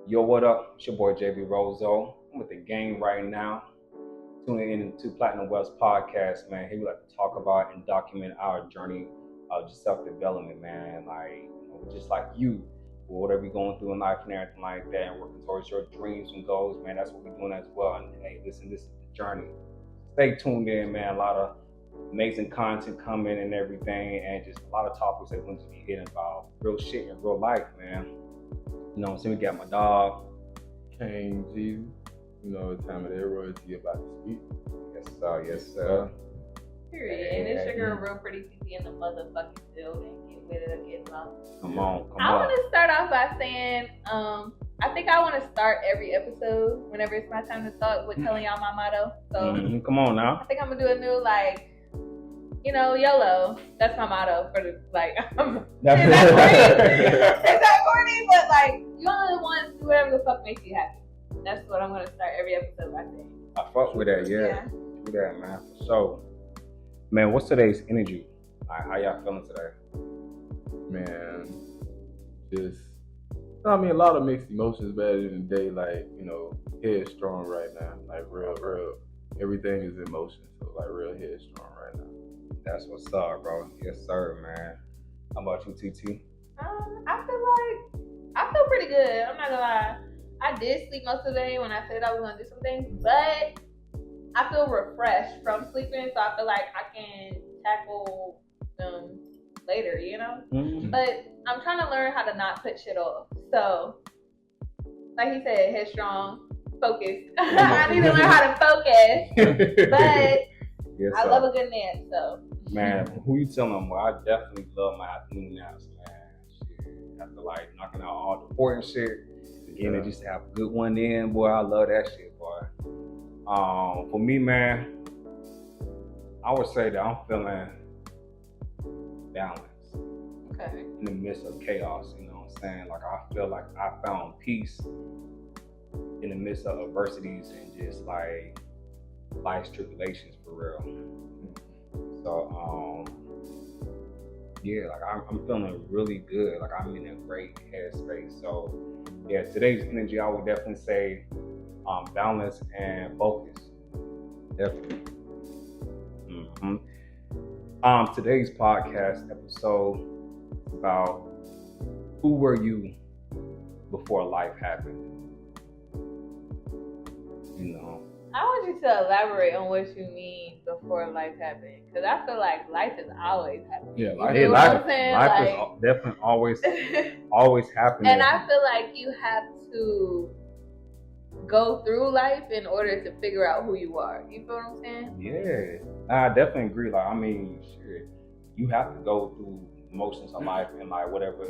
Yo, what up? It's your boy JB Roseau. I'm with the gang right now. Tuning in to Platinum West podcast, man. Here we like to talk about and document our journey of just self-development, man. Just like you, or whatever you're going through in life and everything like that, and working towards your dreams and goals, man. That's what we're doing as well. And hey, listen, this is the journey. Stay tuned in, man. A lot of amazing content coming and everything, and just a lot of topics that we're going to be hitting about real shit in real life, man. You know what I'm saying? We got my dog. Kvng Geezy. You know what time of their royalty about to speak. Yes, sir. Yes, sir. Period. And it's your girl, real pretty CC in the motherfucking building. Get with it or get lost. Come on. I want to start off by saying, I think I want to start every episode whenever it's my time to talk with telling y'all my motto. So come on now. I think I'm gonna do a new YOLO. That's my motto for the That's corny, but you only want to do whatever the fuck makes you happy. That's what I'm gonna start every episode by saying. I fuck with that, yeah. Do that, man. So, man, what's today's energy? How y'all feeling today? Man, a lot of mixed emotions bad in the day, headstrong right now. Real. Everything is emotion, so real headstrong right now. That's what's up, bro. Yes, sir, man. How about you, TT? I feel pretty good. I'm not gonna lie. I did sleep most of the day when I said I was gonna do some things, but I feel refreshed from sleeping, so I feel like I can tackle them later, Mm-hmm. But I'm trying to learn how to not put shit off. So, like he said, headstrong, focused. I need to learn how to focus, but yes, I love a good nap, so. Man, who you telling them? Well, I definitely love my afternoon naps, man. Shit. After knocking out all the important shit, again, just to have a good one in, boy, I love that shit, boy. For me, man, I would say that I'm feeling balance. Okay. In the midst of chaos, you know what I'm saying? I feel like I found peace in the midst of adversities and just life's tribulations for real. So, I'm feeling really good. I'm in a great headspace. So, yeah, today's energy, I would definitely say balance and focus. Definitely. Mm-hmm. Today's podcast episode is about who were you before life happened? You know. I want you to elaborate on what you mean before life happened, because I feel like life is always happening. Yeah, life is definitely always happening. And I feel like you have to go through life in order to figure out who you are. You feel what I'm saying? Yeah, I definitely agree. Shit, you have to go through emotions of life and whatever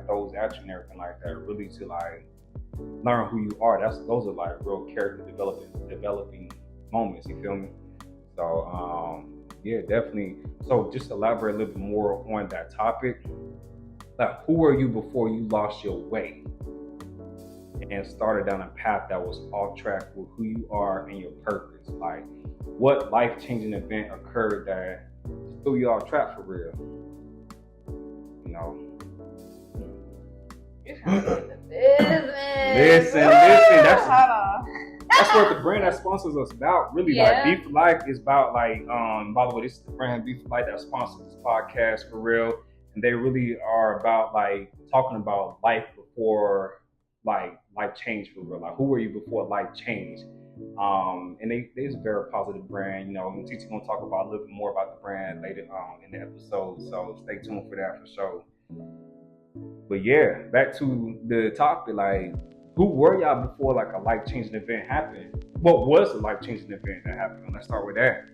throws at you and everything like that, really to learn who you are. Those are real character developing moments. You feel me? So yeah, definitely. So just elaborate a little bit more on that topic. Who were you before you lost your way and started down a path that was off track with who you are and your purpose? What life-changing event occurred that threw you off track for real? You know. Listen. That's what the brand that sponsors us about. Really, B4Lyfe is about by the way, this is the brand B4Lyfe that sponsors this podcast for real, and they really are about talking about life before life changed for real. Who were you before life changed? And it's a very positive brand. You know, and Titi gonna talk about a little bit more about the brand later in the episode, so stay tuned for that for sure. But yeah, back to the topic, who were y'all before a life-changing event happened? What was the life-changing event that happened? Let's start with that.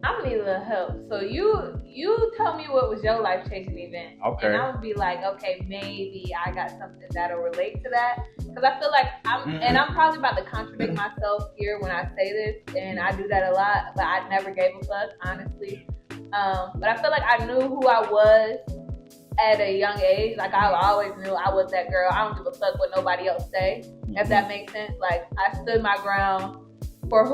I'm gonna need a little help. So you tell me what was your life-changing event. Okay. And I would be like, okay, maybe I got something that'll relate to that. Because I feel like I'm probably about to contradict myself here when I say this, and I do that a lot, but I never gave a fuck, honestly. But I feel like I knew who I was at a young age. I always knew I was that girl. I don't give a fuck what nobody else say, if that makes sense. I stood my ground for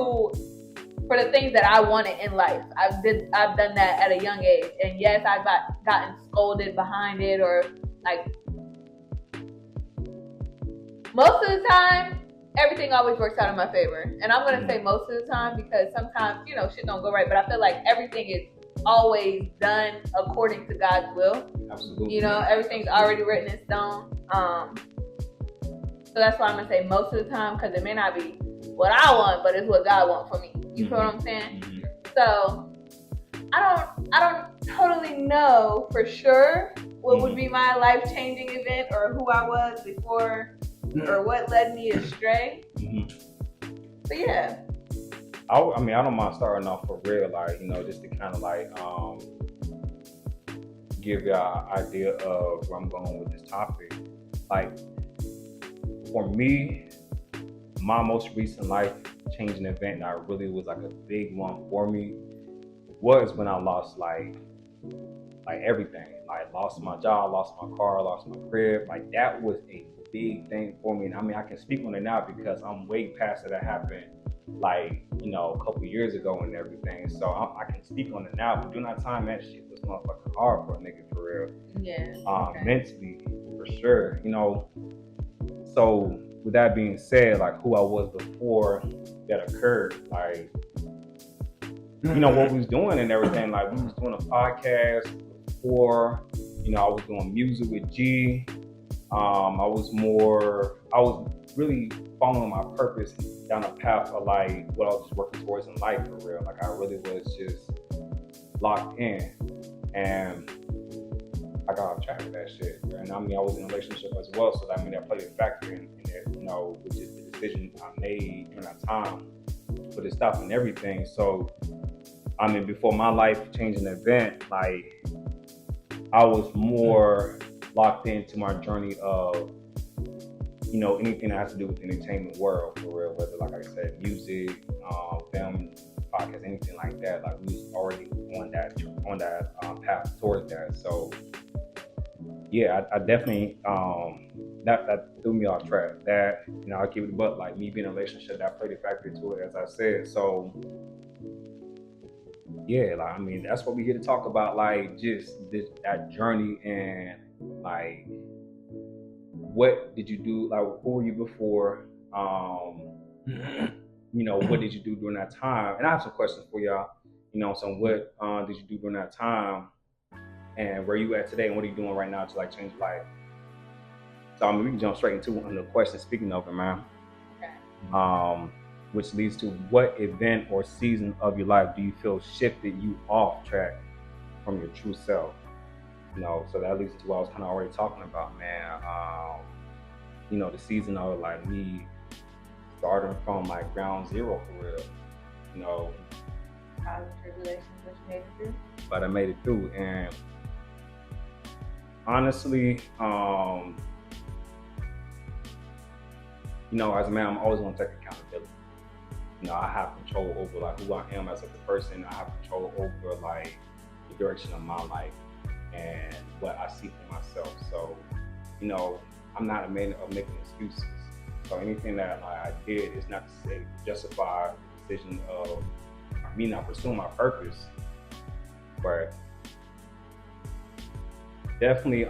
the things that I wanted in life. I've done that at a young age. And yes, I've gotten scolded behind it, or most of the time, everything always works out in my favor. And I'm gonna say most of the time because sometimes, you know, shit don't go right. But I feel like everything is always done according to God's will. Absolutely. You know, everything's already written in stone. So that's why I'm gonna say most of the time, because it may not be what I want, but it's what God wants for me. You feel what I'm saying? So I don't totally know for sure what would be my life-changing event or who I was before or what led me astray. But yeah. I mean, I don't mind starting off for real, like, you know, just to kind of like give y'all an idea of where I'm going with this topic. Like, for me, my most recent life-changing event that really was like a big one for me was when I lost like everything. Like, lost my job, lost my car, lost my crib. Like, that was a big thing for me. And I mean, I can speak on it now because I'm way past it. That happened like, you know, a couple years ago and everything. So I can speak on it now. But during that time, that shit was motherfucking hard for a nigga, for real. Yeah. Mentally, for sure. You know, so with that being said, like, who I was before that occurred, like, you know, what we was doing and everything. Like, we was doing a podcast before, you know, I was doing music with G. I was really following my purpose down a path of like what I was just working towards in life, for real. Like, I really was just locked in, and I got off track of that shit. And I mean, I was in a relationship as well, so I mean, that played a factor in it, you know, which is the decision I made during that time for this stuff and everything. So, I mean, before my life changing event, like, I was more locked into my journey of, you know, anything that has to do with the entertainment world, for real, whether, like I said, music, film, podcast, anything like that. Like, we was already on that path towards that. So, yeah, I definitely that threw me off track. That, you know, I'll keep it a buck, like, me being in a relationship, that played a factor to it, as I said. So, yeah, like, I mean, that's what we here to talk about, like, just that journey, and like, what did you do? Like, who were you before? You know, what did you do during that time? And I have some questions for y'all. You know, so what did you do during that time, and where you at today, and what are you doing right now to like change your life? So I mean, we can jump straight into one of the questions. Speaking of it, man. Okay. Which leads to, what event or season of your life do you feel shifted you off track from your true self? You know, so that leads to what I was kind of already talking about, man. You know, the season of like me starting from like ground zero, for real. You know, Trials and tribulations, but you made it through. But I made it through, and honestly, you know, as a man, I'm always going to take accountability. You know, I have control over like who I am as a person. I have control over like the direction of my life and what I see for myself. So, you know, I'm not a man of making excuses. So anything that I did is not to say justify the decision of me not pursuing my purpose, but definitely,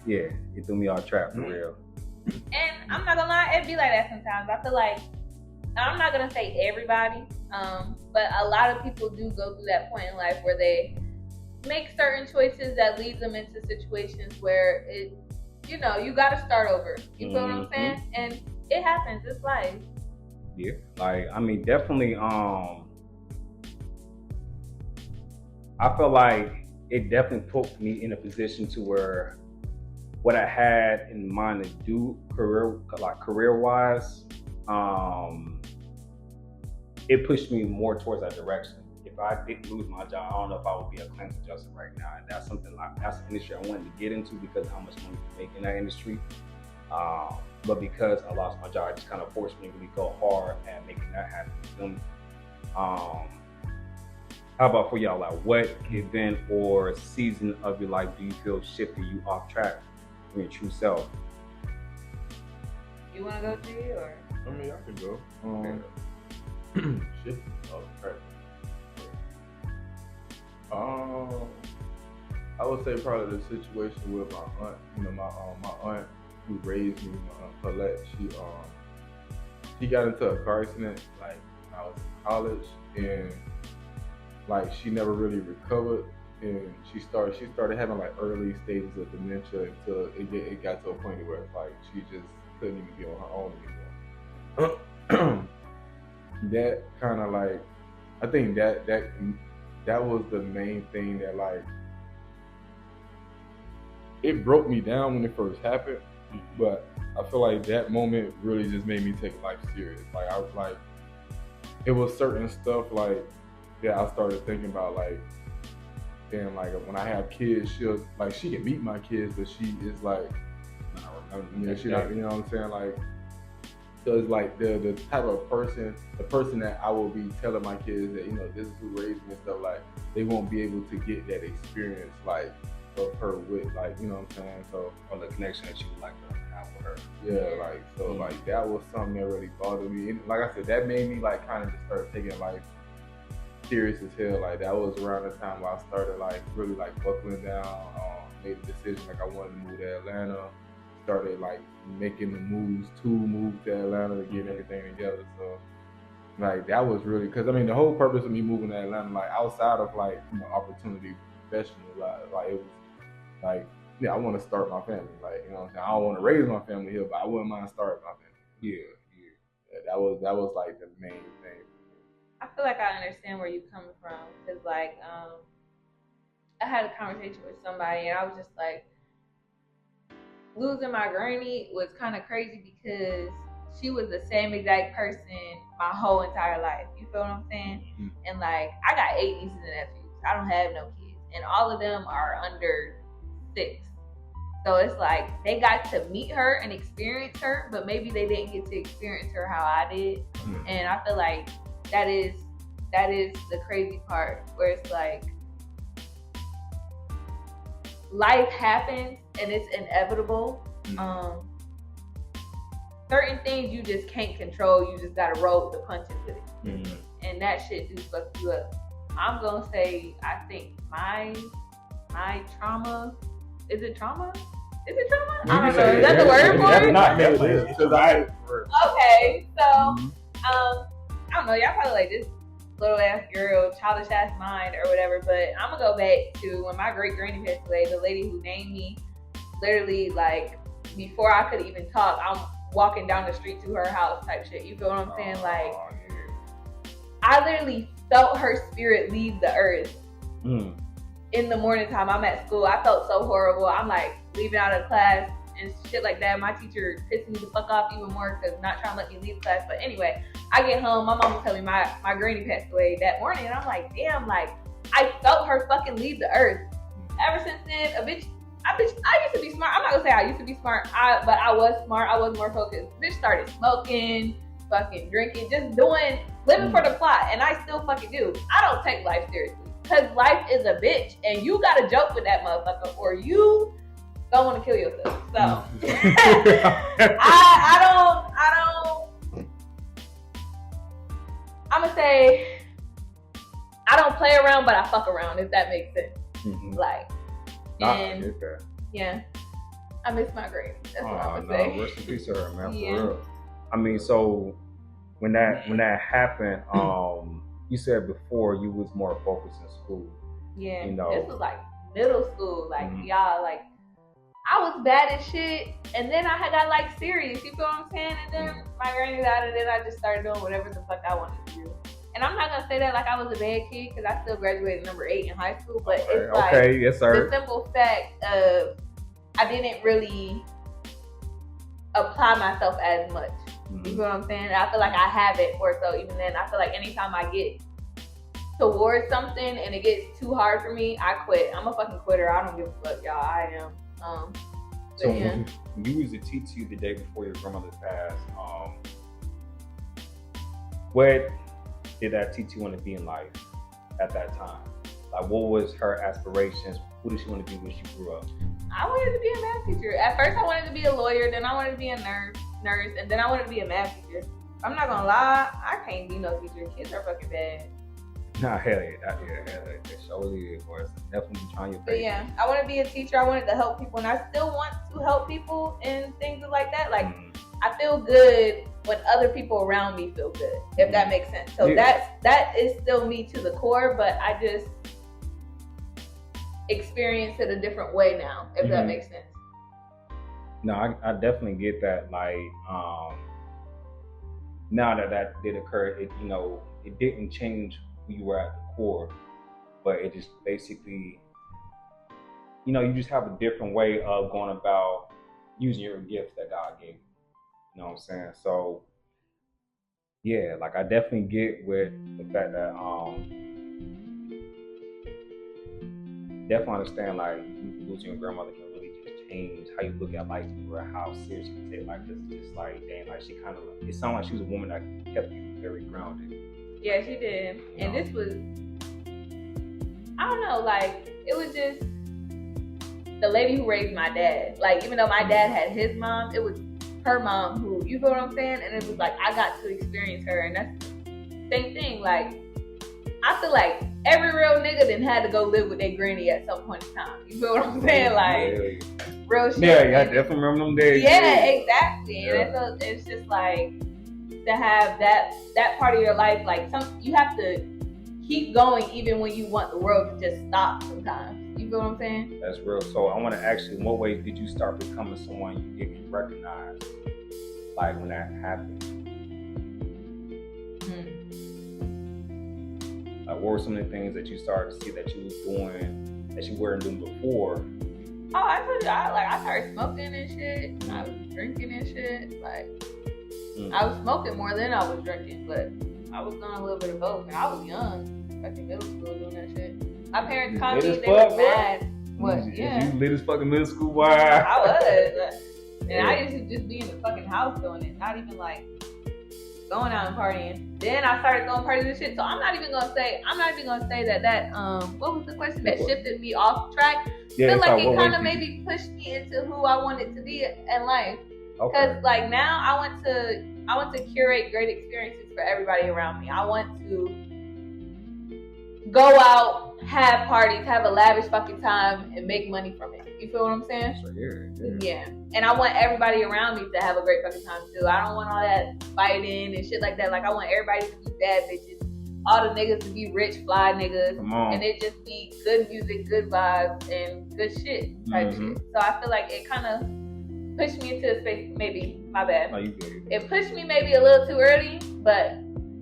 yeah, it threw me off track, for real. And I'm not gonna lie, it be like that sometimes. I feel like, I'm not gonna say everybody, but a lot of people do go through that point in life where they make certain choices that lead them into situations where it, you know, you gotta start over. You feel what I'm saying? And it happens. It's life. Yeah, like, I mean, definitely, I feel like it definitely put me in a position to where what I had in mind to do career-wise, it pushed me more towards that direction. If I didn't lose my job, I don't know if I would be a claims adjuster right now. And that's something like, that's an industry I wanted to get into because of how much money you make in that industry. But because I lost my job, it just kind of forced me to really go hard at making that happen. How about for y'all? Like, what event or season of your life do you feel shifted you off track from your true self? You want to go to you, or? I mean, I could go. Shifted off track. I would say probably the situation with my aunt. You know, my aunt who raised me, Paulette, she got into a car accident like when I was in college, and like she never really recovered, and she started having like early stages of dementia until it got to a point where it's like she just couldn't even be on her own anymore. That kind of like, I think that was the main thing that like, it broke me down when it first happened, but I feel like that moment really just made me take life serious. Like I was like, it was certain stuff like that I started thinking about, like, damn, like when I have kids, she can meet my kids, but she is like, she not, you know what I'm saying? Like, so it's like the type of person, the person that I will be telling my kids that, you know, this is who raised me and stuff, like, they won't be able to get that experience, like, of her with, like, you know what I'm saying? So, or the connection that you would like to have with her. Yeah, like, so, like, that was something that really bothered me. And like I said, that made me, like, kind of just start taking life serious as hell. Like, that was around the time where I started, like, really, like, buckling down, made a decision, like, I wanted to move to Atlanta, started, like, making the move to Atlanta to get everything together. So, like, that was really, because, I mean, the whole purpose of me moving to Atlanta, like, outside of, like, you know, opportunity professional, like, it was, like, yeah, I want to start my family. Like, you know what I'm saying? I don't want to raise my family here, but I wouldn't mind starting my family. Yeah, that was like the main thing. I feel like I understand where you're coming from, because like I had a conversation with somebody and I was just like, losing my granny was kind of crazy because she was the same exact person my whole entire life. You feel what I'm saying? Mm-hmm. And like, I got 8 nieces and nephews. I don't have no kids, and all of them are under 6. So it's like they got to meet her and experience her, but maybe they didn't get to experience her how I did. Mm-hmm. And I feel like that is the crazy part, where it's like life happens and it's inevitable. Mm-hmm. Certain things you just can't control. You just gotta roll with the punches with it. Mm-hmm. And that shit do fuck you up. I'm gonna say, I think my trauma, is it trauma? Is it trauma? I don't know. Is that the word for it? Not definitely. Okay, so I don't know. Y'all probably like this little ass girl, childish ass mind or whatever. But I'm gonna go back to when my great granny passed away. The lady who named me, literally, like, before I could even talk, I'm walking down the street to her house type shit. You feel what I'm saying? Like, I literally felt her spirit leave the earth. In the morning time. I'm at school. I felt so horrible. I'm like leaving out of class and shit like that. My teacher pissed me the fuck off even more because not trying to let me leave class. But anyway, I get home. My mom was telling me my granny passed away that morning, and I'm like, damn, like, I felt her fucking leave the earth. Ever since then, I used to be smart. I'm not gonna say I used to be smart, but I was smart. I was more focused. Bitch started smoking, fucking drinking, just living for the plot, and I still fucking do. I don't take life seriously. Because life is a bitch, and you gotta joke with that motherfucker, or you don't want to kill yourself. So I don't. I'm gonna say I don't play around, but I fuck around. If that makes sense. Mm-hmm. Like, and yeah, I miss my granny. That's what I'm gonna say. Rest in peace to her, man. Yeah. For real. I mean, so when that happened, you said before you was more focused in school. Yeah, you know, this was like middle school. Like, y'all, like, I was bad as shit, and then I got like serious. You feel what I'm saying? And then my granny died, and then I just started doing whatever the fuck I wanted to do. And I'm not gonna say that like I was a bad kid, because I still graduated number 8 in high school. But it's like, yes, sir. The simple fact of I didn't really apply myself as much. You feel what I'm saying? I feel like I haven't, or so even then, I feel like anytime I get towards something and it gets too hard for me, I quit. I'm a fucking quitter. I don't give a fuck, y'all. I am. So yeah. When you was a TT the day before your grandmother passed, what did that TT want to be in life at that time? Like, what was her aspirations? Who did she want to be when she grew up? I wanted to be a math teacher. At first, I wanted to be a lawyer. Then I wanted to be a nurse, and then I wanted to be a math teacher. I'm not gonna lie, I can't be no teacher. Kids are fucking bad. Nah, hell yeah, that surely is, boy. It's definitely trying your But best. yeah, I want to be a teacher. I wanted to help people, and I still want to help people and things like that. Like, I feel good when other people around me feel good, if that makes sense. So that is still me to the core, but I just experience it a different way now, if that makes sense. No, I definitely get that. Like, now that did occur, it it didn't change who you were at the core, but it just basically, you just have a different way of going about using your gifts that God gave you. You know what I'm saying? So yeah, like I definitely get with the fact that definitely understand like you losing your grandmother can really just change how you look at life or how serious you take life. Cause it's just like dang, like she kind of it sounded like she was a woman that kept you very grounded. Yeah, she did. And this was, I don't know, like it was just the lady who raised my dad. Like even though my dad had his mom, it was her mom who, you feel what I'm saying? And it was like I got to experience her, and that's the same thing. Like I feel like every real nigga then had to go live with their granny at some point in time. You feel what I'm saying? Like real shit. Yeah, I definitely remember them days. Yeah, exactly. And so it's just like to have that part of your life, like you have to keep going even when you want the world to just stop sometimes. You feel what I'm saying? That's real. So I want to ask you, in what ways did you start becoming someone you didn't recognize, like when that happened? Like, what were some of the things that you started to see that you was doing that you weren't doing before? Oh, I told you, I started smoking and shit. I was drinking and shit. Like, I was smoking more than I was drinking, but I was doing a little bit of both. And I was young, like in middle school, doing that shit. My parents caught me, they were mad. What? Yeah. You lit as fucking middle school, boy. I was. And I used to just be in the fucking house doing it, not even like going out and partying. Then I started throwing parties and shit. So I'm not even gonna say that what was the question that shifted me off track? Yeah, I feel like it kind of maybe pushed me into who I wanted to be in life. Because like now I want to curate great experiences for everybody around me. I want to go out, have parties, have a lavish fucking time, and make money from it. You feel what I'm saying? Sure, yeah. And I want everybody around me to have a great fucking time too. I don't want all that fighting and shit like that. Like I want everybody to be bad bitches. All the niggas to be rich, fly niggas. And it just be good music, good vibes, and good shit type shit. So I feel like it kind of pushed me into a space, maybe, my bad. Oh, you good. It pushed me maybe a little too early, but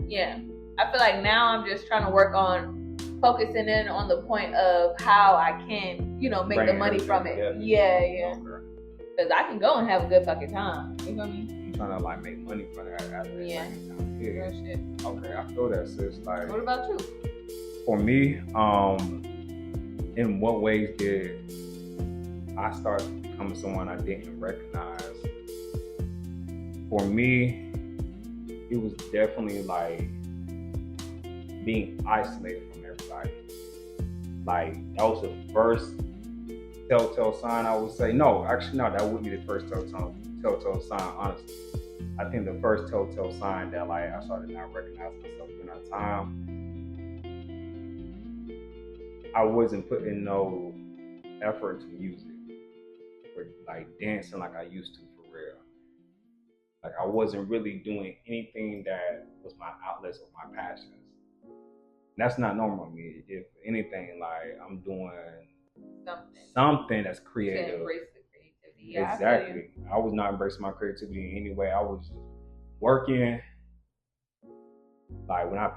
yeah. I feel like now I'm just trying to work on focusing in on the point of how I can, make the money from it. Yeah. Because I can go and have a good fucking time. You know what I mean? You trying to like make money from that at the yeah. same time. Yeah. Real shit. Okay, I feel that, sis. Like, what about you? For me, in what ways did I start becoming someone I didn't recognize? For me, it was definitely like being isolated from everybody. Like that was the first telltale sign, I would say. No, actually, no, that wouldn't be the first telltale sign, honestly. I think the first telltale sign that like I started not recognizing myself during that time, I wasn't putting no effort into music or like dancing like I used to for real. Like I wasn't really doing anything that was my outlets of my passions. That's not normal to me. If anything, like I'm doing something that's creative. Embrace the creativity. Yeah, exactly. I was not embracing my creativity in any way. I was working. Like when I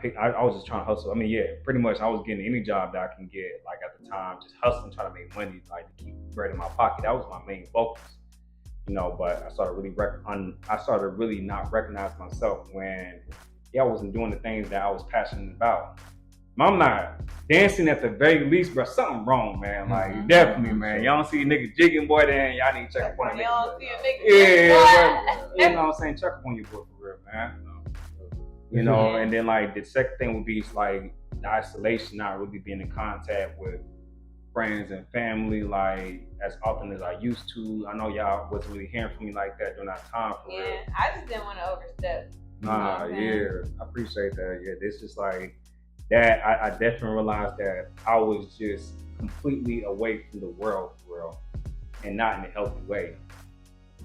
was just trying to hustle. I mean, yeah, pretty much I was getting any job that I can get, like at the time, just hustling, trying to make money, like to keep bread in my pocket. That was my main focus, but I started really not recognizing myself when I wasn't doing the things that I was passionate about. I'm not dancing at the very least, bro. Something wrong, man. Like definitely, man. Y'all don't see a nigga jigging, boy. Then y'all need to check up on a nigga. Y'all don't see a nigga. Yeah, you know what I'm saying? Check up on your boy for real, man. And then like the second thing would be like the isolation, not really being in contact with friends and family like as often as I used to. I know y'all wasn't really hearing from me like that during that time for real. Yeah, I just didn't want to overstep. Nah, yeah, I appreciate that. Yeah, this is like that I definitely realized that I was just completely away from the world for real, and not in a healthy way.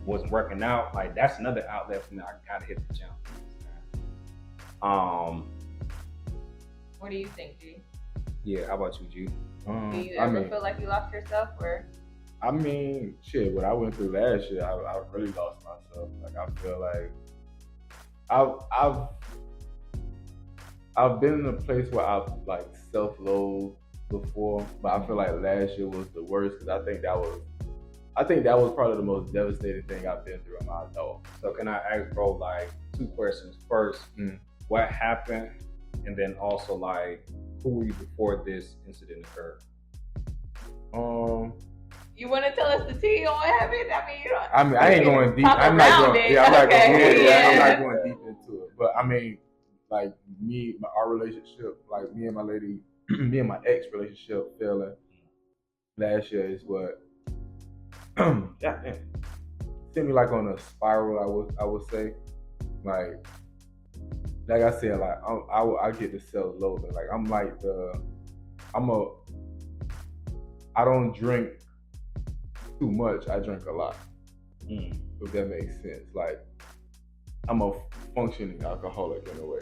Wasn't working out. Like that's another outlet for me. I gotta hit the gym. Um, What do you think, G? yeah. How about you, G? Do you ever feel like you lost yourself, or? I mean, shit. What I went through last year, I really lost myself. Like I feel like I've been in a place where I've like self-loathed before, but I feel like last year was the worst because I think that was probably the most devastating thing I've been through in my adult. So can I ask, bro, like two questions? First, what happened, and then also like, who were you before this incident occurred? You want to tell us the tea on what happened? I mean, you don't. I mean, I ain't going deep. I'm not going. Yeah, I'm not going deep into it. But I mean, like our relationship, like me and my lady, me and my ex relationship failing last year is what sent me like on a spiral. I would say, like I said, like I get the self-loathing. Like I don't drink too much. I drink a lot. If that makes sense. Like I'm a functioning alcoholic in a way.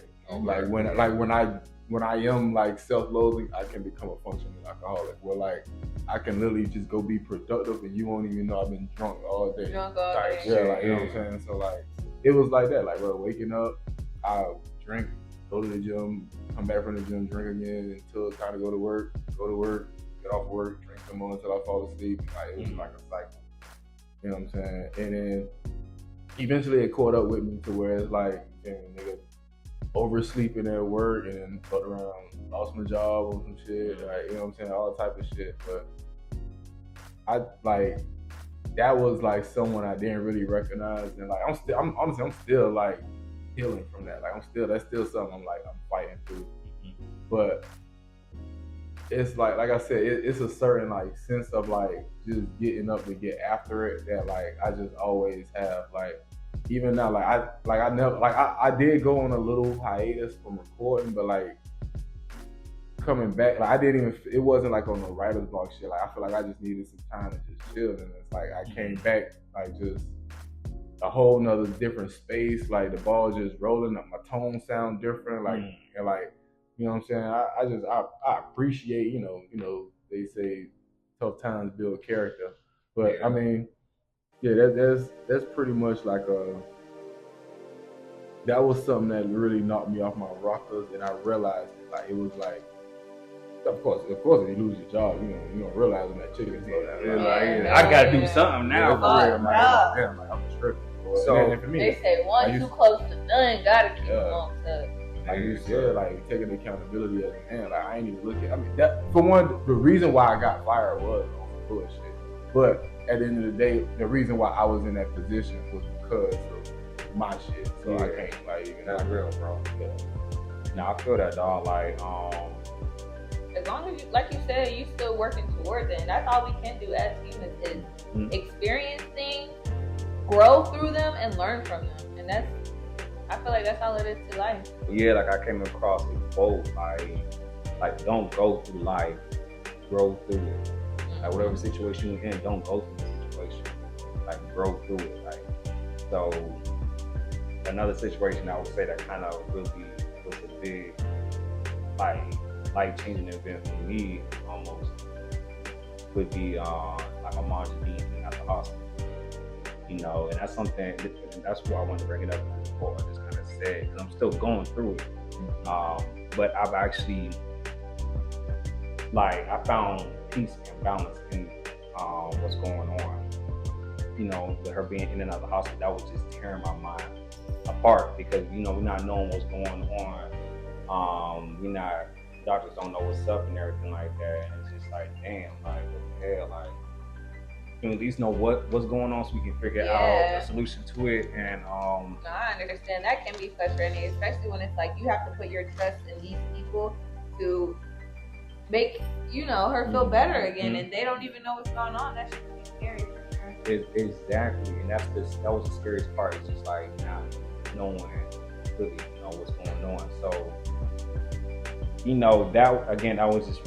When I am like self-loathing, I can become a functioning alcoholic. Where like I can literally just go be productive and you won't even know I've been drunk all day. Drunk all day. Yeah, like you know what I'm saying? So like it was like that. Like bro, waking up, I'll drink, go to the gym, come back from the gym, drink again until it's time to go to work, get off work, drink some more until I fall asleep. Like it was like a cycle. You know what I'm saying? And then eventually it caught up with me to where it's like, damn, nigga, oversleeping at work and then fucked around, lost my job or some shit, like, you know what I'm saying, all type of shit. But I like that was like someone I didn't really recognize, and like I'm still like healing from that. Like that's still something I'm fighting through. But it's like I said, it's a certain like sense of like just getting up to get after it that like I just always have. Like even now, I did go on a little hiatus from recording, but like coming back, like it wasn't like on the writer's block shit. Like I feel like I just needed some time to just chill, and it's like I came back like just a whole nother different space. Like the ball just rolling up, my tone sound different. Like and like you know what I'm saying. I appreciate you know they say tough times build character, but I mean yeah that's pretty much like that was something that really knocked me off my rockers, and I realized like it was like. Of course, if you lose your job, you don't realize when that chicken slow down. I gotta do something now. I'm tripping. So for me, they say one too close to none, gotta keep them on touch. Like you said, like taking accountability as a man. Like I ain't even look at. I mean, that for one, the reason why I got fired was on some bullshit. But at the end of the day, the reason why I was in that position was because of my shit. So I can't like even. That's real, bro. Yeah. Now I feel that, dog. Like as long as you, like you said, you still working towards it, and that's all we can do as humans is experience things, grow through them, and learn from them. And I feel like that's all it is to life. Yeah, like I came across it both. Like don't go through life, grow through it. Like whatever situation you're in, don't go through the situation. Like grow through it. Like so, another situation I would say that kind of really was a big life-changing event for me almost would be like my mom just being at the hospital, you know, and that's something. That's why I wanted to bring it up before. I just kind of said because I'm still going through it, but I've actually I found peace and balance in what's going on. You know, with her being in and out of the hospital, that was just tearing my mind apart because we're not knowing what's going on. Doctors don't know what's up and everything like that, and it's just like, damn, like what the hell, like at least know what's going on so we can figure out a solution to it. And I understand that can be frustrating, especially when it's like you have to put your trust in these people to make her feel better again, and they don't even know what's going on. That should be scary for sure. Exactly, and that was the scariest part. It's just like not knowing really what's going on. So you know, that again, I was just,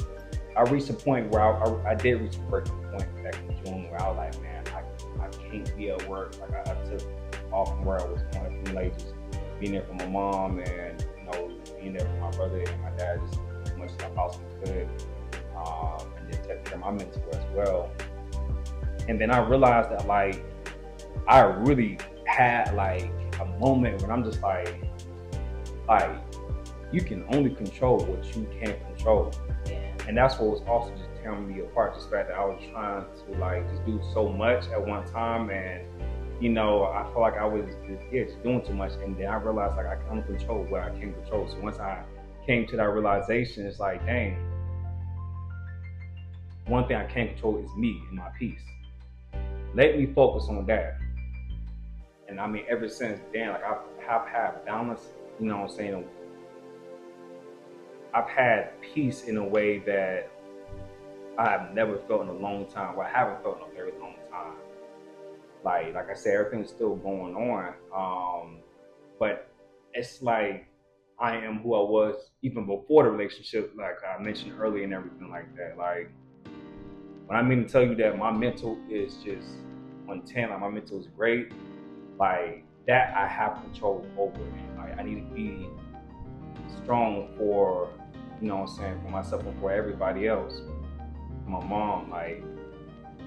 I reached a point where I did reach a breaking point back in June where I was like, man, I can't be at work. Like I took off from where I was going, from like just being there for my mom and, you know, being there for my brother and my dad just as much as I possibly could. And then taking care of my mentor as well. And then I realized that like I really had like a moment when I'm just like you can only control what you can't control. Yeah. And that's what was also just tearing me apart, just the fact that I was trying to like just do so much at one time, and you know, I felt like I was just doing too much. And then I realized like I can only control what I can control. So once I came to that realization, it's like, dang, one thing I can't control is me and my peace. Let me focus on that. And I mean, ever since then, like I have had balance, you know what I'm saying? I've had peace in a way that I have never felt in a long time. Well, I haven't felt in a very long time. Like I said, everything's still going on. But it's like I am who I was even before the relationship, like I mentioned earlier and everything like that. Like when I mean to tell you that my mental is just on 10, like my mental is great, like that I have control over it. Like I need to be strong for, you know what I'm saying, for myself and for everybody else. For my mom, like,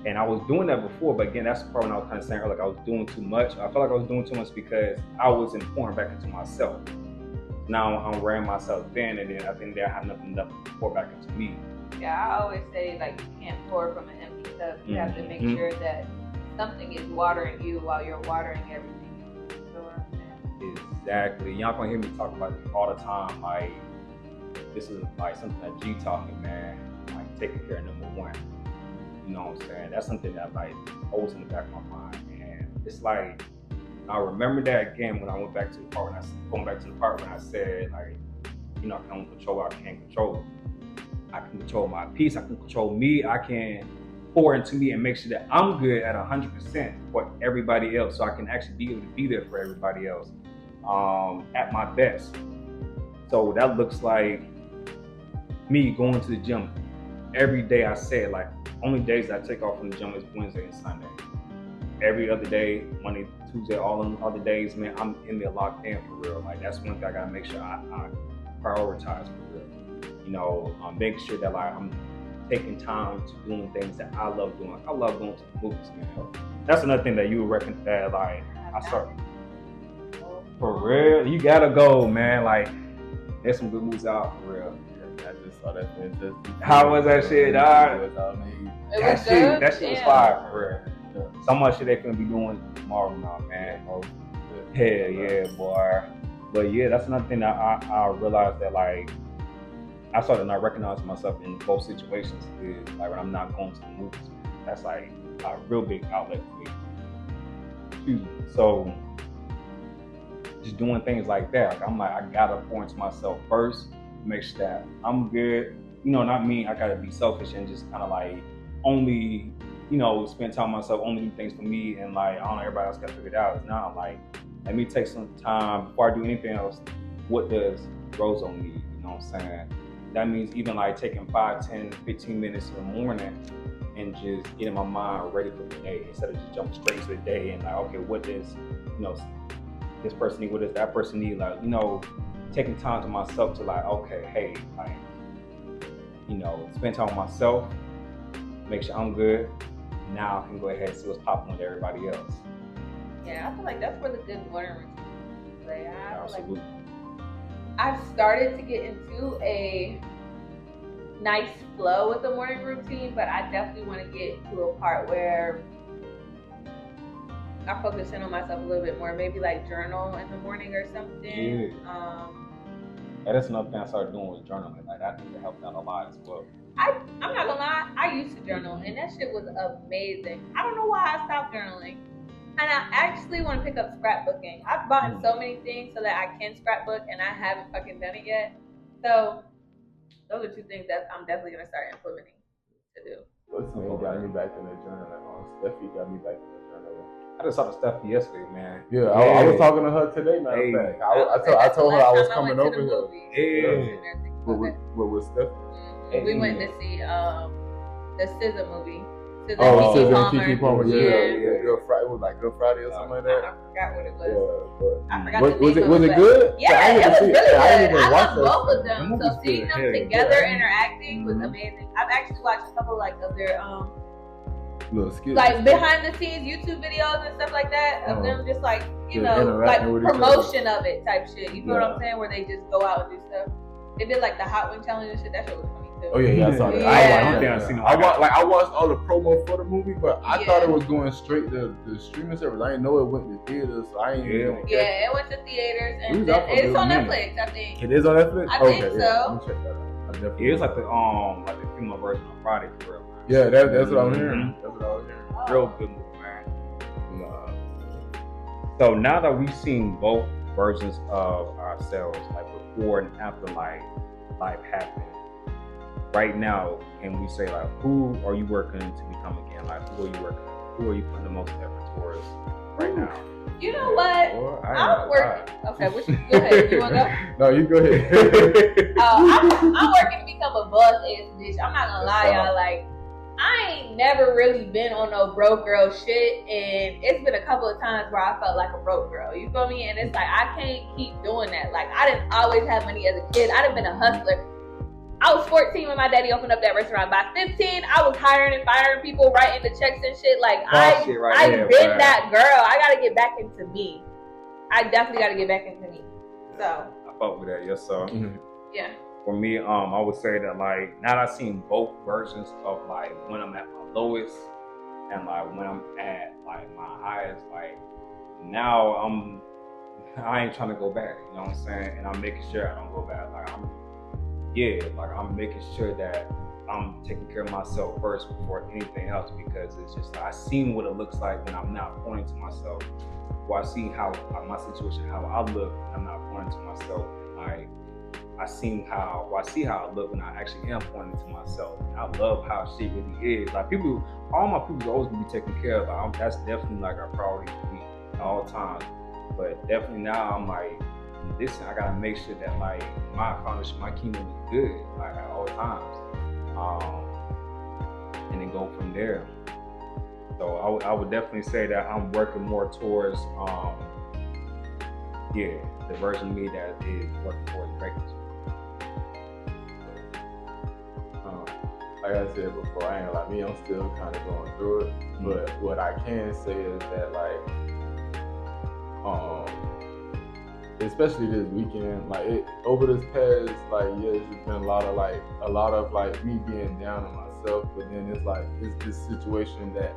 and I was doing that before, but again, that's the part when I was kind of saying earlier, like I was doing too much. I felt like I was doing too much because I wasn't pouring back into myself. Now I'm wearing myself thin, and then I think that I have nothing left to pour back into me. Yeah, I always say like you can't pour from an empty cup. You have to make sure that something is watering you while you're watering everything else. So, exactly. Y'all gonna hear me talk about this all the time. Like this is like something that G taught me, man. Like taking care of number one. You know what I'm saying? That's something that like always in the back of my mind. And it's like I remember that again when I went back to the part when I said like, you know, I can only control what I can't control. I can control my peace, I can control me, I can pour into me and make sure that I'm good at 100% for everybody else, so I can actually be able to be there for everybody else at my best. So that looks like me going to the gym every day. I said like only days I take off from the gym is Wednesday and Sunday. Every other day, Monday, Tuesday, all them other days, man, I'm in there locked in for real. Like that's one thing I gotta make sure I prioritize for real. You know, making sure that like I'm taking time to doing things that I love doing. I love going to the movies, man. That's another thing that you would reckon that like I start for real. You gotta go, man. Like there's some good movies out for real. Yeah, I just saw that Fantastic. How was that shit, dog? That shit was yeah. fire for real. So much shit they finna be doing tomorrow now, man. Hell yeah, boy. But yeah, that's another thing that I realized that like I started not recognizing myself in both situations is like when I'm not going to the movies. That's like a real big outlet for me. Excuse me. So just doing things like that. Like I'm like I gotta pour into myself first, make sure that I'm good. You know, not me. I gotta be selfish and just kind of like only, you know, spend time with myself, only do things for me, and like I don't know, everybody else got to figure it out. It's now like let me take some time before I do anything else. What does Roseau need? You know what I'm saying? That means even like taking 5, 10, 15 minutes in the morning and just getting my mind ready for the day instead of just jumping straight to the day and like, okay, what does, you know, this person need? What does that person need? Like, you know, taking time to myself to like, okay, hey, like, you know, spend time with myself, make sure I'm good. Now I can go ahead and see what's popping with everybody else. Yeah, I feel like that's where the good morning routine is. Like, Absolutely. I've started to get into a nice flow with the morning routine, but I definitely want to get to a part where I focus in on myself a little bit more. Maybe like journal in the morning or something. Yeah. That's another thing I started doing was journaling. Like I think it helped out a lot as well. I'm not gonna lie, I used to journal and that shit was amazing. I don't know why I stopped journaling. And I actually want to pick up scrapbooking. I've bought so many things so that I can scrapbook, and I haven't fucking done it yet. So those are two things that I'm definitely gonna start implementing to do. What's what got me back in the journaling? Steffi got me back in the journaling. I just saw the stuff yesterday, man. Yeah, I was talking to her today, matter of fact. I told her I was coming over here. Yeah. What was Steph? We went to see the SZA movie. SZA SZA and Keke Palmer. Yeah. Good Friday. It was like Good Friday or something like that. I forgot what it was. Yeah, I forgot was it good? Yeah, it was really good. I love love both of them. So seeing them together interacting was amazing. I've actually watched a couple like of their little skits, like behind the scenes YouTube videos and stuff like that of them just like like promotion of it type shit. You know what I'm saying? Where they just go out and do stuff. They did like the Hot Wing challenge and shit. That shit was funny too. Oh yeah, I saw that. I watched all the promo for the movie, but I thought it was going straight to the streaming service. I didn't know it went to theaters, so I ain't even it went to theaters and it's on Netflix, I think. It is on Netflix? I think so. Yeah, I'm check that out. It's like the female version of Friday for real. Yeah, that's what I'm hearing. That's what I was hearing. Real good movie, man. So now that we've seen both versions of ourselves, like before and after life happened, right now, can we say like, who are you working to become again? Like, who are you putting the most effort towards right now? You know what? I'm working. Okay, go ahead. You want to go? No, you go ahead. I'm working to become a boss ass bitch. I'm not gonna lie, y'all. Like, I ain't never really been on no broke girl shit, and it's been a couple of times where I felt like a broke girl. You feel me? And it's like I can't keep doing that. Like, I didn't always have money as a kid. I done been a hustler. I was 14 when my daddy opened up that restaurant. By 15, I was hiring and firing people, writing the checks and shit. Like, I've been that girl. I gotta get back into me. I definitely gotta get back into me. So I fuck with that, yes sir. Yeah. For me, I would say that like now that I've seen both versions of like when I'm at my lowest and like when I'm at like my highest, like now I ain't trying to go back. You know what I'm saying? And I'm making sure I don't go back. Like I'm making sure that I'm taking care of myself first before anything else, because it's just like I seen what it looks like when I'm not pointing to myself. Or I see how my situation, how I look when I'm not pointing to myself. Like I see how I look when I actually am pointing to myself. And I love how shit really is. Like all my people always gonna be taken care of. Like, that's definitely like our priority for me at all times. But definitely now I'm like, listen, I gotta make sure that like my foundation, my kingdom is good, like at all times, and then go from there. So I would definitely say that I'm working more towards, the version of me that is working towards greatness. Like I said before, I ain't like me. I'm still kind of going through it, but what I can say is that like, especially this weekend, like over this past like years, it's been a lot of like me being down on myself. But then it's this situation that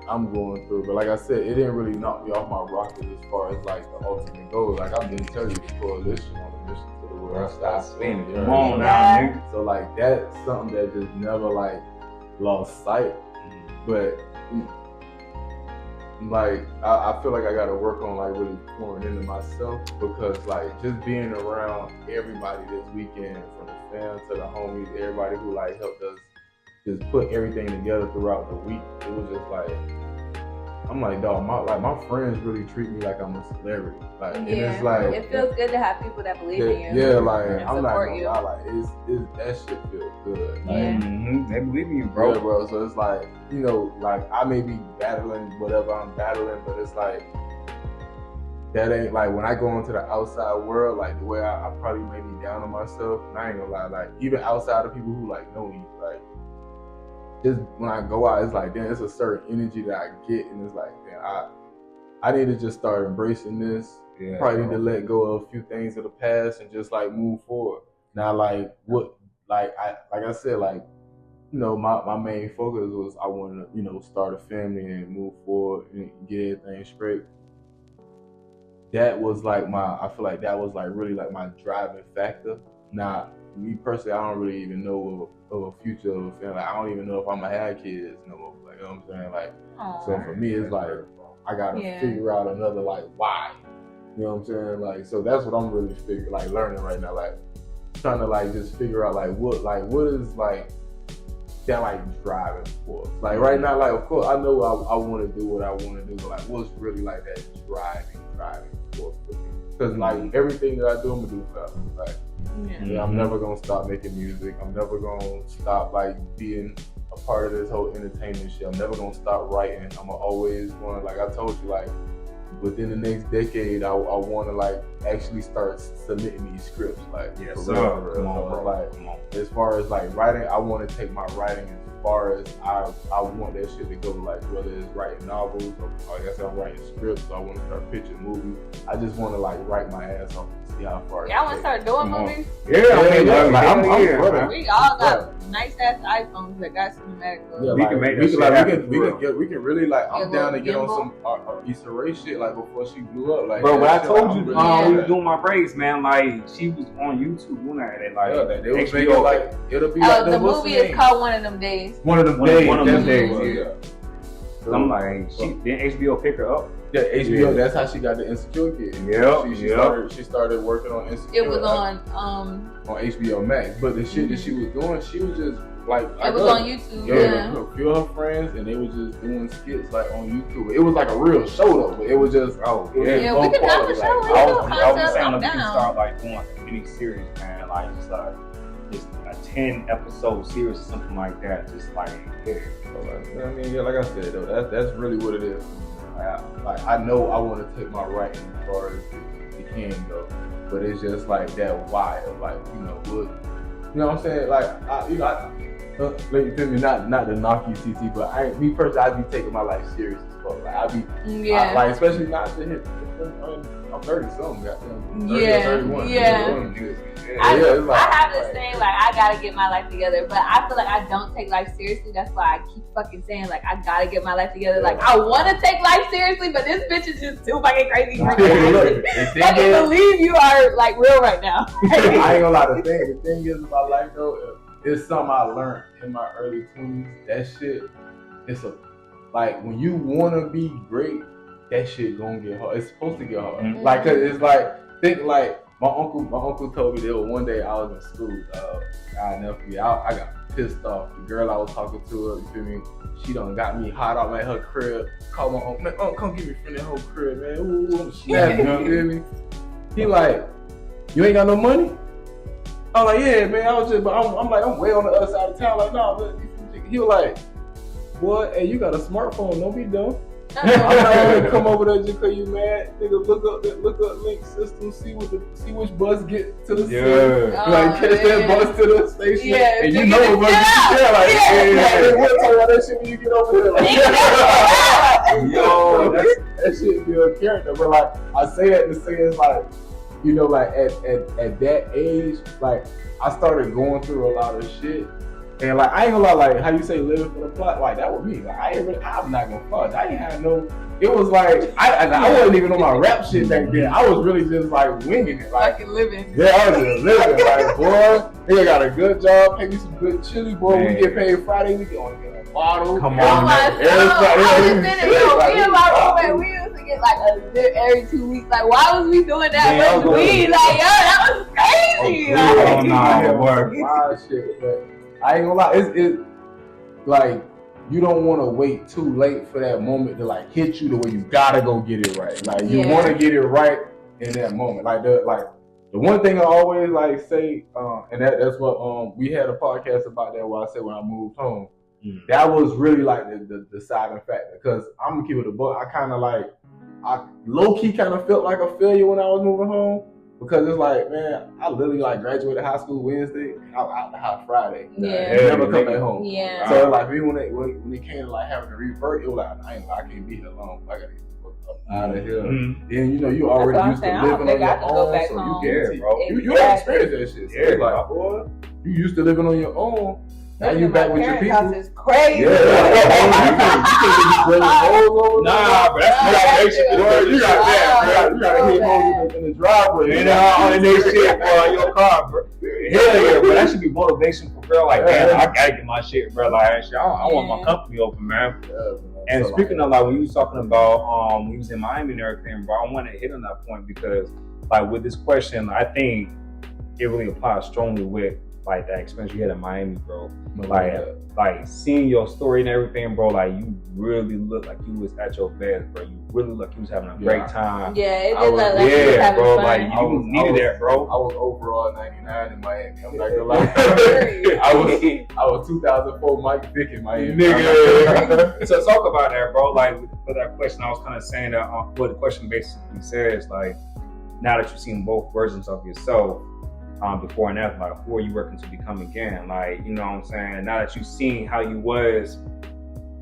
I'm going through. But like I said, it didn't really knock me off my rocket as far as like the ultimate goal. Like I've been telling you, the coalition on the mission to the world. Stop spinning. Come on now, nigga. So like that's something that just never like lost sight. But like I feel like I gotta work on like really pouring into myself, because like just being around everybody this weekend, from the fam to the homies, everybody who like helped us just put everything together throughout the week, it was just like, I'm like, dog, my friends really treat me like I'm a celebrity. Like, and it's like, it feels good to have people that believe in you. Yeah, like I'm not gonna lie, like it's that shit feels good. Like, they believe in you, bro. Yeah, bro. So it's like, you know, like I may be battling whatever I'm battling, but it's like that ain't like when I go into the outside world, like the way I probably may be down on myself. And I ain't gonna lie, like even outside of people who like know me, like just when I go out, it's like, damn, it's a certain energy that I get, and it's like, damn, I need to just start embracing this. Yeah, probably need to let go of a few things of the past and just like move forward. Now, like I said, like, you know, my main focus was I wanted to, you know, start a family and move forward and get everything straight. That was like I feel like that was like really like my driving factor. Now, me personally, I don't really even know of a future of a family. Like, I don't even know if I'm gonna have kids no more. Like, you know what I'm saying? Like, so for me, it's like I gotta figure out another like why. You know what I'm saying? Like, so that's what I'm really learning right now. Like, trying to like just figure out like what is like that like driving force. Like right now, like of course I know I want to do what I want to do, but like what's really like that driving force for me? Because like everything that I do, I'm gonna do forever. Like Yeah, I'm never gonna stop making music. I'm never gonna stop like being a part of this whole entertainment shit. I'm never gonna stop writing. I'm always wanna, like I told you, like within the next decade, I want to like actually start submitting these scripts. Like, yes, for real. Come on, bro. Like, come on. As far as like writing, I want to take my writing as far as I want that shit to go. Like, whether it's writing novels or like I said, I'm writing scripts. So I want to start pitching movies. I just want to like write my ass off and see how far. Y'all want to start doing movies? Yeah. Like, I'm ready. We all got nice ass iPhones that got cinematic mode. Yeah, we can make that shit happen. We can really like. I'm down to get on some Issa Rae shit like before she blew up. Like, bro, when I told you, we was doing my braids, man. Like, she was on YouTube doing that. And, like, they was making like it'll be like the movie is called One of Them Days. One of them days. Yeah. So I'm like, didn't HBO pick her up? Yeah, HBO. That's how she got the Insecure kid. Yeah. She started working on Insecure. It was on HBO Max, but the shit that she was doing, she was just like it was on YouTube. Yeah, a few of her friends, and they was just doing skits like on YouTube. It was like a real show though, but it was just we can have a show. I was saying we can start like doing like a mini series, man. Like just a 10-episode series or something like that. Just like I mean, yeah, like I said though, that's really what it is. Like I know I want to take my writing as far as it can go, but it's just like that why of like what I'm saying, like like you feel me, not to knock you, CT, but me personally, I be taking my life serious as fuck. Like I be like especially not to hit. I'm 30 something, goddamn. 31. I have this thing like I gotta get my life together, but I feel like I don't take life seriously. That's why I keep fucking saying like I gotta get my life together. Like I want to take life seriously, but this bitch is just too fucking crazy for me. I can't believe you are like real right now. I ain't gonna lie. The thing is about life though, it's something I learned in my early 20s. That shit, like when you wanna be great, that shit gonna get hard. It's supposed to get hard. Mm-hmm. Like, cause it's like, think like my uncle told me that one day I was in school. I never forget. I got pissed off. The girl I was talking to, you feel me? She done got me hot out at her crib. Called my uncle, man, come get me from that whole crib, man. Ooh, I'm snapping, you feel me? He like, you ain't got no money? I'm like, yeah, man. I'm way on the other side of town. Like, nah, but he was like, boy, hey, you got a smartphone? Don't be dumb. I'm not gonna come over there just cause you mad. Nigga, look up link system, see which bus get to the city. Like catch that bus to the station. Yeah, and you know what bus you get. Like, we'll talk about that shit when you get over there. Like, yo, that shit be a character. But like I say that to say it's like, like at that age, like I started going through a lot of shit. And like I ain't gonna lie, like how you say living for the plot, like that was me. Like I'm not gonna fuck. I ain't had no. It was like I wasn't even on my rap shit back then. I was really just like winging it, like fucking living. Yeah, I was just living. Like boy, nigga got a good job, pay me some good chili, boy. Man. We get paid Friday, we get a bottle. Come on, I was me and my roommate, we used to get like a zip every 2 weeks. Like why was we doing that with weed? Like yo, that was crazy. Oh no, it worked. Wild shit, but. I ain't gonna lie, it's like you don't want to wait too late for that moment to like hit you the way you gotta go get it right. Like you want to get it right in that moment. Like the one thing I always like say, and that's what we had a podcast about that where I said when I moved home. That was really like the deciding factor because I'm gonna keep it a buck. I low key kind of felt like a failure when I was moving home. Because it's like, man, I literally like graduated high school Wednesday, and I was out the house Friday. Yeah. Never come back home. Yeah. So like me when it came to like having to revert, it was like I can't be here alone. I gotta get out of here. Mm-hmm. Then you already used to living on your own, so you get bro. You don't experience that shit. So it's like, boy, you used to living on your own. Now you back with your people. House is crazy. Yeah. Nah, but that's motivation. You got that. You gotta hit holes in the driveway. And all of that shit for your car, bro. Hell yeah, bro. That should be motivation for girl. Like, man, I gotta get my shit, bro. Like, I want my company open, man. And speaking of like when you was talking about when you was in Miami and everything, bro, I want to hit on that point because like with this question, I think it really applies strongly with like that experience you had in Miami, bro. No, Like seeing your story and everything, bro. Like you really look like you was at your best, bro. You really look like you was having a great time. Yeah, it I did was- look like you was Yeah, having bro. fun. Like you needed that, bro. I was overall 99 in Miami. I'm not gonna lie. Period. I was 2004 Mike Vick in Miami. Nigga. So talk about that, bro. Like for that question, I was kind of saying that what the question basically says, like, now that you've seen both versions of yourself, before and after, like, who are you working to become again? Like, you know what I'm saying? Now that you've seen how you was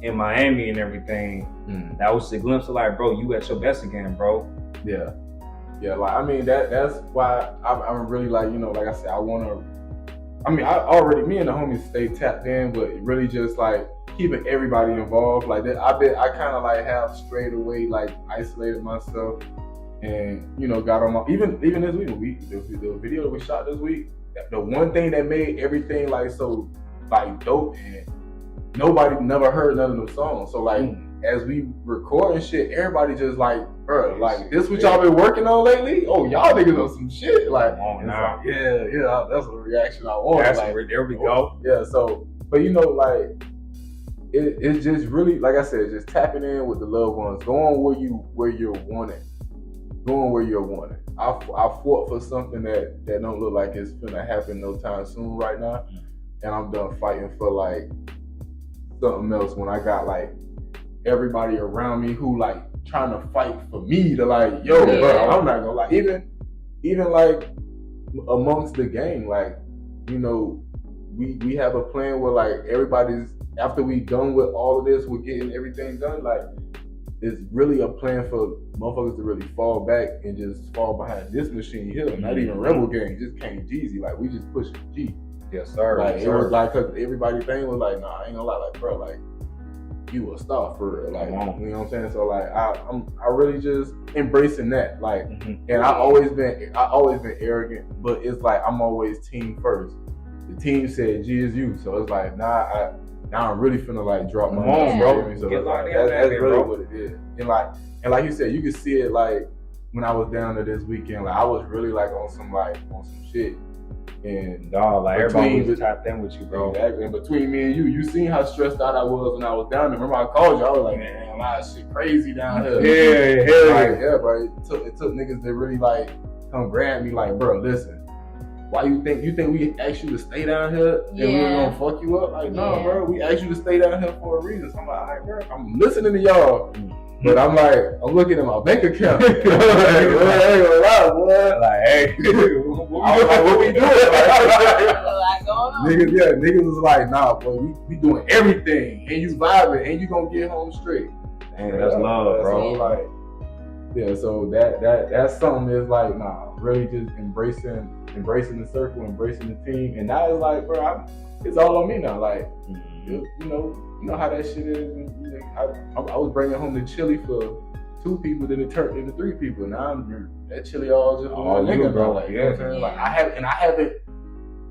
in Miami and everything, that was a glimpse of like, bro, you at your best again, bro. Yeah. Yeah, like I mean that's why I'm really like, you know, like I said, me and the homies stay tapped in, but really just like keeping everybody involved. Like that, I kind of like have straight away like isolated myself, and you know got on my even this week the video that we shot this week. The one thing that made everything like so like dope, and nobody never heard none of the songs. So like as we record and shit, everybody just like, bro, like this what y'all been working on lately? Oh, y'all niggas on some shit. Like, Nah. like yeah, that's the reaction I want. That's like, there we go. Yeah, so but you know, like it's just really, like I said, just tapping in with the loved ones, going where you're wanted. Going where you're wanted. I fought for something that don't look like it's gonna happen no time soon right now. And I'm done fighting for like something else when I got like everybody around me who like trying to fight for me to like, yo, bro, I'm not gonna lie. Even like amongst the gang, like, you know, we have a plan where like everybody's, after we done with all of this, we're getting everything done, like it's really a plan for motherfuckers to really fall back and just fall behind this machine here. Not even Rebel Gang, just Kvng Geezy. Like we just pushing G. Yes, sir. Like yes, it sir. was like, cause everybody thing was like, nah, I ain't gonna lie, like bro, like you a star for real. Like, you know what I'm saying? So like I really just embracing that. Like and I always been arrogant, but it's like I'm always team first. The team said G is you. So it's like now I'm really finna like drop my on, bro. So Get like, locked in, that's really bro. what it is. And like you said, you could see it like when I was down there this weekend, like I was really like on some shit. And dog, like everybody was between- tapped in with you, bro. Exactly. And between me and you seen how stressed out I was when I was down there. Remember I called you, I was like, man, a lot of shit crazy down here. Like, yeah, bro. It took niggas to really like come grab me, like, bro, listen. Why you think we asked you to stay down here and we were gonna fuck you up? Like, no, bro, we asked you to stay down here for a reason. So I'm like, all right, bro, I'm listening to y'all. But I'm looking at my bank account. Like, hey, what we doing? Like, going on. Niggas was like, nah, boy, we doing everything, and you vibing, and you gonna get home straight. Man, that's love, bro. So, like, yeah, so that's something that's like, nah, really just embracing the circle, embracing the team, and now it's like, bro, it's all on me now. Like, you know how that shit is. And, you know, I was bringing home the chili for 2 people, then it turned into 3 people. Now that chili all just for my nigga, bro. Like, you know what I'm saying? Like, I haven't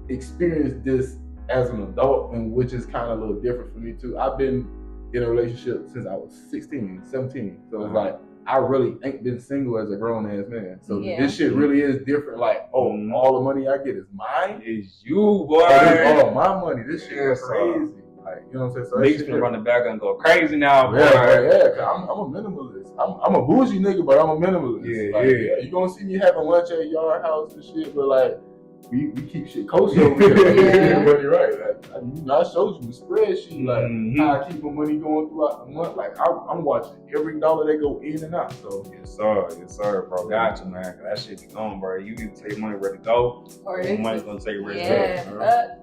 experienced this as an adult, and which is kind of a little different for me too. I've been in a relationship since I was 16, 17. So it's like, I really ain't been single as a grown ass man. So this shit really is different. Like, all the money I get is mine. It's you, boy. It's all my money. This shit is crazy. Like, you know what I'm saying? So niggas gonna run the back and go crazy now, boy. Yeah, cause I'm a minimalist. I'm a bougie nigga, but I'm a minimalist. Yeah. You gonna see me having lunch at Yard House and shit, but like, we keep shit kosher over here. Money right. Like, I showed you the spreadsheet, like how I keep my money going throughout the month. Like I'm watching every dollar that go in and out. So yes, sir, bro. Got you, man. Cause that shit be gone, bro. You need to take your money where to go, or your money's gonna take where to go.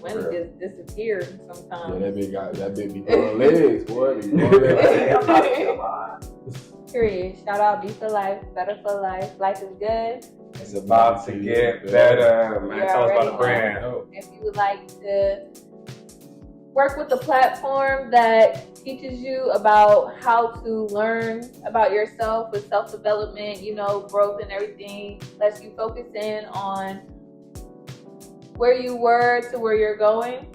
Money just disappears sometimes. Yeah, that bitch be throwing legs, boy. Period. Shout out B4Lyfe, Better for Life. Life is good. It's about to get better, man. Tell us about the brand. If you would like to work with a platform that teaches you about how to learn about yourself with self-development, growth and everything, lets you focus in on where you were to where you're going,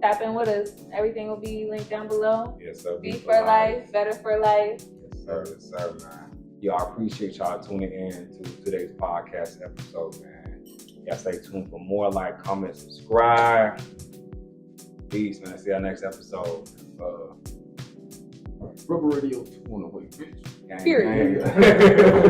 tap in with us. Everything will be linked down below. Yes, sir. B4Lyfe, Better for Life. Yes, sir, man. Y'all appreciate y'all tuning in to today's podcast episode, man. Y'all stay tuned for more. Like, comment, subscribe. Peace, man. See y'all next episode. Rubber Radio 2 on the way, bitch. Gang, Period. gang.